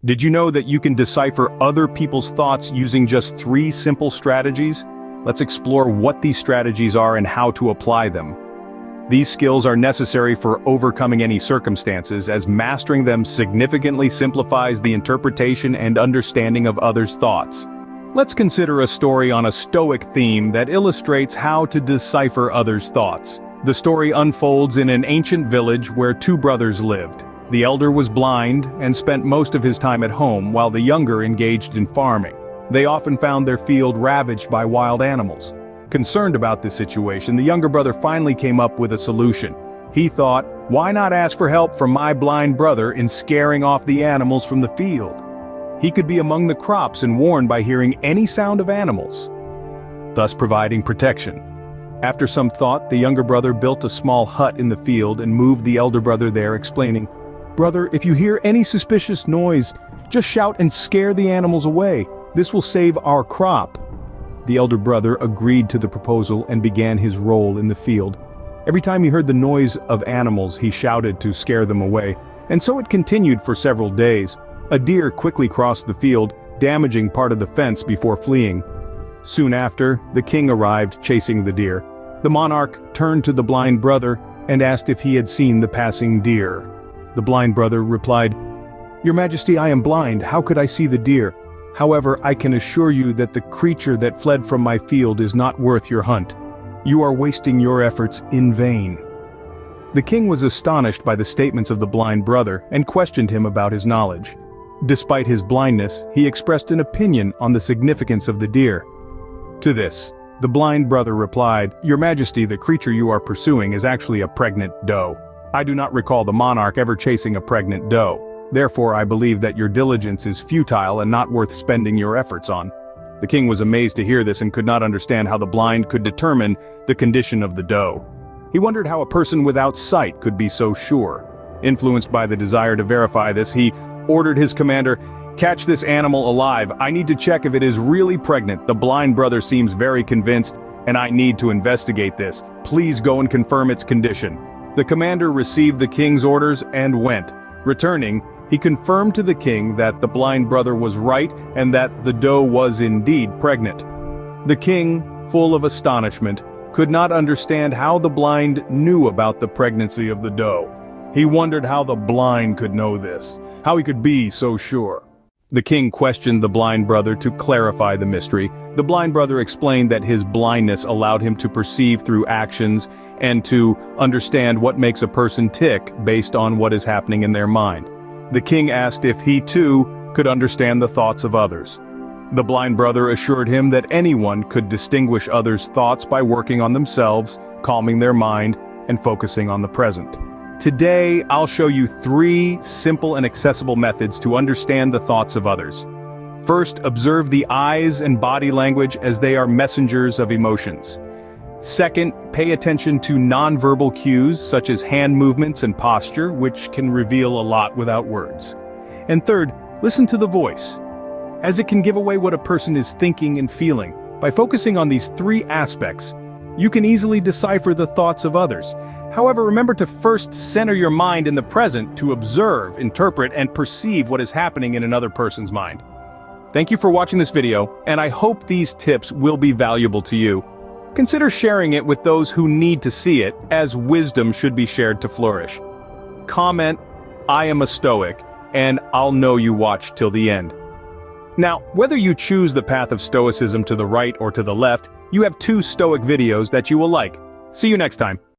Did you know that you can decipher other people's thoughts using just 3 simple strategies? Let's explore what these strategies are and how to apply them. These skills are necessary for overcoming any circumstances, as mastering them significantly simplifies the interpretation and understanding of others' thoughts. Let's consider a story on a Stoic theme that illustrates how to decipher others' thoughts. The story unfolds in an ancient village where 2 brothers lived. The elder was blind and spent most of his time at home, while the younger engaged in farming. They often found their field ravaged by wild animals. Concerned about this situation, the younger brother finally came up with a solution. He thought, why not ask for help from my blind brother in scaring off the animals from the field? He could be among the crops and warned by hearing any sound of animals, thus providing protection. After some thought, the younger brother built a small hut in the field and moved the elder brother there, explaining, "Brother, if you hear any suspicious noise, just shout and scare the animals away. This will save our crop." The elder brother agreed to the proposal and began his role in the field. Every time he heard the noise of animals, he shouted to scare them away, and so it continued for several days. A deer quickly crossed the field, damaging part of the fence before fleeing. Soon after, the king arrived, chasing the deer. The monarch turned to the blind brother and asked if he had seen the passing deer. The blind brother replied, "Your Majesty, I am blind, how could I see the deer? However, I can assure you that the creature that fled from my field is not worth your hunt. You are wasting your efforts in vain." The king was astonished by the statements of the blind brother and questioned him about his knowledge. Despite his blindness, he expressed an opinion on the significance of the deer. To this, the blind brother replied, "Your Majesty, the creature you are pursuing is actually a pregnant doe. I do not recall the monarch ever chasing a pregnant doe. Therefore, I believe that your diligence is futile and not worth spending your efforts on." The king was amazed to hear this and could not understand how the blind could determine the condition of the doe. He wondered how a person without sight could be so sure. Influenced by the desire to verify this, he ordered his commander, "Catch this animal alive. I need to check if it is really pregnant. The blind brother seems very convinced, and I need to investigate this. Please go and confirm its condition." The commander received the king's orders and went. Returning, he confirmed to the king that the blind brother was right and that the doe was indeed pregnant. The king, full of astonishment, could not understand how the blind knew about the pregnancy of the doe. He wondered how the blind could know this, how he could be so sure. The king questioned the blind brother to clarify the mystery. The blind brother explained that his blindness allowed him to perceive through actions and to understand what makes a person tick based on what is happening in their mind. The king asked if he too could understand the thoughts of others. The blind brother assured him that anyone could distinguish others' thoughts by working on themselves, calming their mind, and focusing on the present. Today, I'll show you 3 simple and accessible methods to understand the thoughts of others. First, observe the eyes and body language as they are messengers of emotions. Second, pay attention to nonverbal cues such as hand movements and posture, which can reveal a lot without words. And third, listen to the voice, as it can give away what a person is thinking and feeling. By focusing on these 3 aspects, you can easily decipher the thoughts of others. However, remember to first center your mind in the present to observe, interpret, and perceive what is happening in another person's mind. Thank you for watching this video, and I hope these tips will be valuable to you. Consider sharing it with those who need to see it, as wisdom should be shared to flourish. Comment, "I am a Stoic," and I'll know you watched till the end. Now, whether you choose the path of Stoicism to the right or to the left, you have 2 Stoic videos that you will like. See you next time.